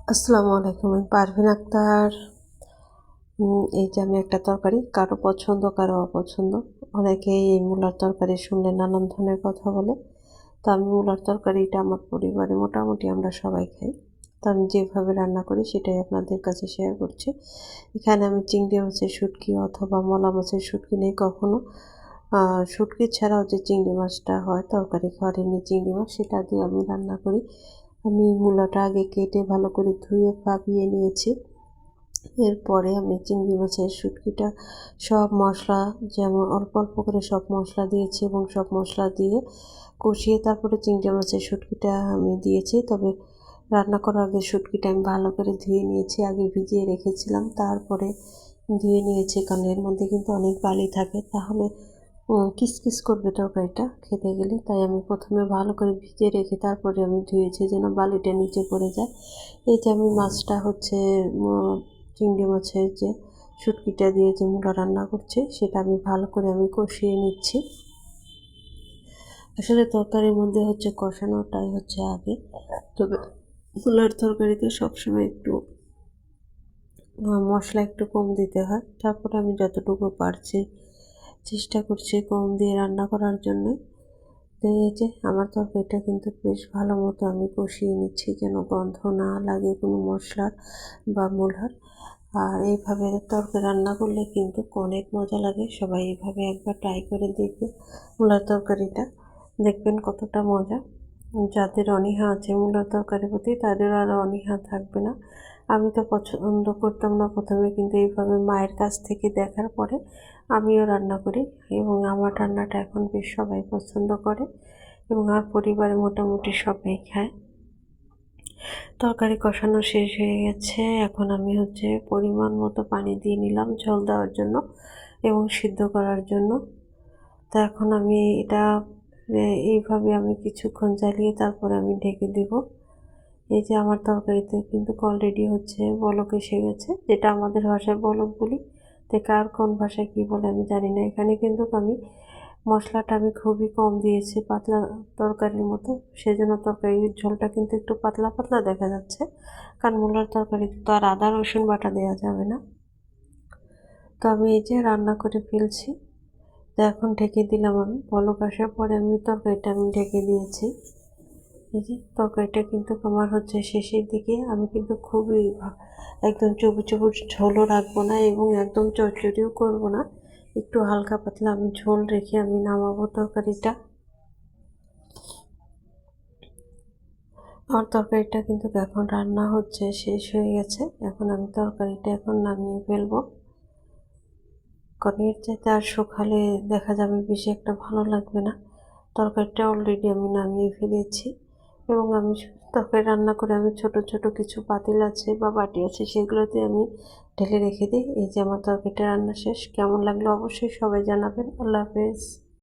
আসসালামু আলাইকুম। আমি পারভিন আক্তার। এই যে আমি একটা তরকারি, কারো পছন্দ কারো অপছন্দ। অনেকেই এই মূলার তরকারি শুনলে নানান ধরনের কথা বলে। তো আমি মূলার তরকারিটা আমার পরিবারে মোটামুটি আমরা সবাই খাই। তো আমি যেভাবে রান্না করি সেটাই আপনাদের কাছে শেয়ার করছি। এখানে আমি চিংড়ি মাছের শুটকি অথবা মলা মাছের শুটকি নেই কখনো। শুটকি ছাড়াও যে চিংড়ি মাছটা হয় তরকারি খাওয়ার এমনি চিংড়ি মাছ, সেটা দিয়ে আমি রান্না করি। আমি মূলাটা আগে কেটে ভালো করে ধুয়ে ভাপিয়ে নিয়েছি। এরপরে আমি চিংড়ি মাছের শুটকিটা সব মশলা, যেমন অল্প অল্প করে সব মশলা দিয়েছি এবং সব মশলা দিয়ে কষিয়ে তারপরে চিংড়ি মাছের শুটকিটা আমি দিয়েছি। তবে রান্না করার আগে শুটকিটা আমি ভালো করে ধুয়ে নিয়েছি, আগে ভিজিয়ে রেখেছিলাম, তারপরে ধুয়ে নিয়েছি, কারণ এর মধ্যে কিন্তু অনেক বালি থাকে, তাহলে কিসকিস করবে তরকারিটা খেতে গেলে। তাই আমি প্রথমে ভালো করে ভিজিয়ে রেখে তারপরে আমি ধুয়েছি যেন বালিটা নিচে পড়ে যায়। এই যে আমি মাছটা হচ্ছে চিংড়ি মাছের যে শুটকিটা দিয়ে যে মূলা রান্না করছি সেটা আমি ভালো করে আমি কষিয়ে নিচ্ছি। আসলে তরকারির মধ্যে হচ্ছে কষানোটাই হচ্ছে আগে। তবে মূলার তরকারিতে সবসময় একটু মশলা একটু কম দিতে হয়। তারপরে আমি যতটুকু পারছি চেষ্টা করছি কম দিয়ে রান্না করার জন্য। তো এই যে আমার তরকারিটা কিন্তু বেশ ভালো মতো আমি কষিয়ে নিচ্ছি যেন গন্ধ না লাগে কোনো মশলার বা মূলার। আর এইভাবে তরকারি রান্না করলে কিন্তু অনেক মজা লাগে। সবাই এইভাবে একবার ট্রাই করে দেখবে মূলার তরকারিটা, দেখবেন কতটা মজা। যাদের অনীহা আছে মূলার তরকারির প্রতি তাদের আর অনীহা থাকবে না। আমি তো পছন্দ করতাম না প্রথমে, কিন্তু এইভাবে মায়ের কাছ থেকে দেখার পরে আমিও রান্না করি এবং আমার রান্নাটা এখন বেশ সবাই পছন্দ করে এবং আমার পরিবারে মোটামুটি সবাই খায়। তরকারি কষানো শেষ হয়ে গেছে, এখন আমি হচ্ছে পরিমাণ মতো পানি দিয়ে নিলাম ঝোল দেওয়ার জন্য এবং সিদ্ধ করার জন্য। তো এখন আমি এটা এইভাবে আমি কিছুক্ষণ জ্বালিয়ে তারপরে আমি ঢেকে দেব। এই যে আমার তরকারিতে কিন্তু অলরেডি হচ্ছে বলক এসে গেছে, যেটা আমাদের ভাষায় বলক বলি, তো কার কোন ভাষায় কী বলে আমি জানি না। এখানে কিন্তু আমি মশলাটা আমি খুবই কম দিয়েছি, পাতলা তরকারির মতো, সেজন্য তরকারির ঝোলটা কিন্তু একটু পাতলা পাতলা দেখা যাচ্ছে, কারণ মূলার তরকারিতে তো আর আদা রসুন বাটা দেওয়া যাবে না। তো আমি এই যে রান্না করে ফেলছি। তো এখন ঢেকে দিলাম, আমি বলক আসার পরে আমি তরকারিটা আমি ঢেকে দিয়েছি। এই যে তরকারিটা কিন্তু আমার হচ্ছে শেষের দিকে। আমি কিন্তু খুবই একদম চবু চবু ঝোলও রাখবো না এবং একদম চচ্চড়িও করবো না, একটু হালকা পাতলা আমি ঝোল রেখে আমি নামাবো তরকারিটা। আমার তরকারিটা কিন্তু এখন রান্না হচ্ছে, শেষ হয়ে গেছে। এখন আমি তরকারিটা এখন নামিয়ে ফেলবো, কারণ এর চাইতে আর শুকালে দেখা যাবে বেশি একটা ভালো লাগবে না। তরকারিটা অলরেডি আমি নামিয়ে ফেলেছি এবং আমি তরকারি রান্না করে আমি ছোট ছোট কিছু পাতিল আছে বা বাটি আছে সেগুলোতে আমি ঢেলে রেখে দিই। এই যে আমার তরকারিটা রান্না শেষ। কেমন লাগলো অবশ্যই সবাই জানাবেন। আল্লাহ হাফেজ।